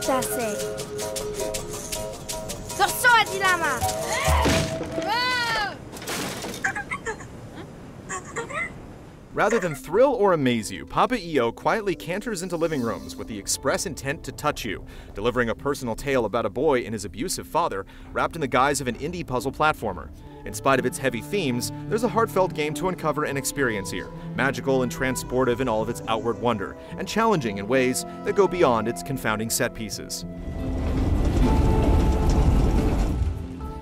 matase. Sosoa dilama. Rather than thrill or amaze you, Papo Yo quietly canters into living rooms with the express intent to touch you, delivering a personal tale about a boy and his abusive father wrapped in the guise of an indie puzzle platformer. In spite of its heavy themes, there's a heartfelt game to uncover and experience here, magical and transportive in all of its outward wonder, and challenging in ways that go beyond its confounding set pieces.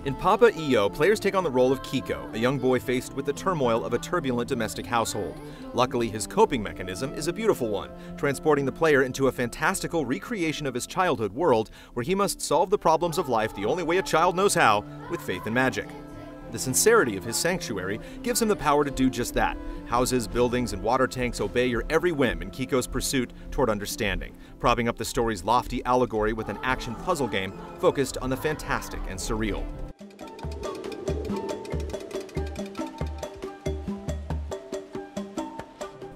In Papo Yo, players take on the role of Kiko, a young boy faced with the turmoil of a turbulent domestic household. Luckily, his coping mechanism is a beautiful one, transporting the player into a fantastical recreation of his childhood world where he must solve the problems of life the only way a child knows how, with faith and magic. The sincerity of his sanctuary gives him the power to do just that. Houses, buildings, and water tanks obey your every whim in Kiko's pursuit toward understanding, propping up the story's lofty allegory with an action puzzle game focused on the fantastic and surreal.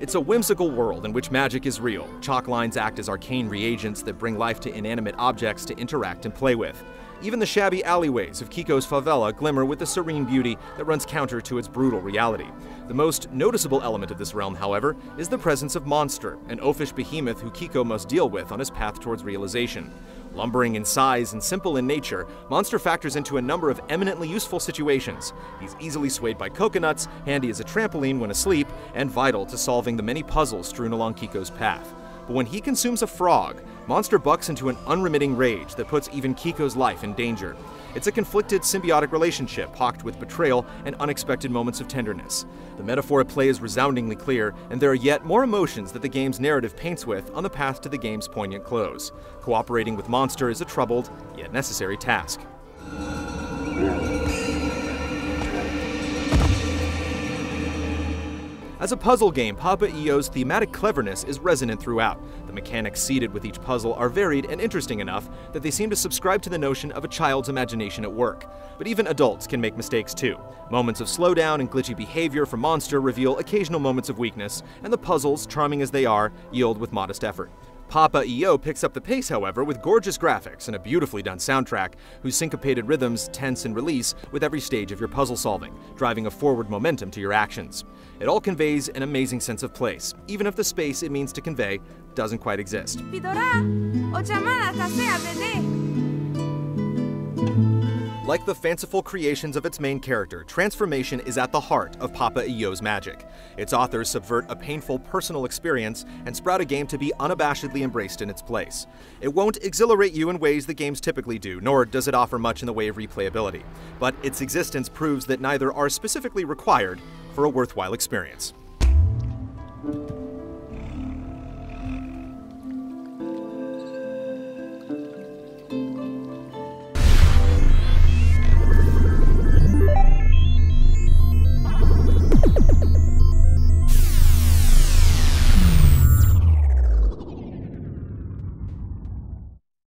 It's a whimsical world in which magic is real. Chalk lines act as arcane reagents that bring life to inanimate objects to interact and play with. Even the shabby alleyways of Kiko's favela glimmer with a serene beauty that runs counter to its brutal reality. The most noticeable element of this realm, however, is the presence of Monster, an oafish behemoth who Kiko must deal with on his path towards realization. Lumbering in size and simple in nature, Monster factors into a number of eminently useful situations. He's easily swayed by coconuts, handy as a trampoline when asleep, and vital to solving the many puzzles strewn along Kiko's path. But when he consumes a frog, Monster bucks into an unremitting rage that puts even Kiko's life in danger. It's a conflicted, symbiotic relationship, pocked with betrayal and unexpected moments of tenderness. The metaphor at play is resoundingly clear, and there are yet more emotions that the game's narrative paints with on the path to the game's poignant close. Cooperating with Monster is a troubled, yet necessary task. As a puzzle game, Papo Yo's thematic cleverness is resonant throughout. The mechanics seeded with each puzzle are varied and interesting enough that they seem to subscribe to the notion of a child's imagination at work. But even adults can make mistakes too. Moments of slowdown and glitchy behavior from Monster reveal occasional moments of weakness, and the puzzles, charming as they are, yield with modest effort. Papo Yo picks up the pace, however, with gorgeous graphics and a beautifully done soundtrack, whose syncopated rhythms tense and release with every stage of your puzzle solving, driving a forward momentum to your actions. It all conveys an amazing sense of place, even if the space it means to convey doesn't quite exist. Like the fanciful creations of its main character, transformation is at the heart of Papo Yo's magic. Its authors subvert a painful personal experience and sprout a game to be unabashedly embraced in its place. It won't exhilarate you in ways that games typically do, nor does it offer much in the way of replayability. But its existence proves that neither are specifically required for a worthwhile experience.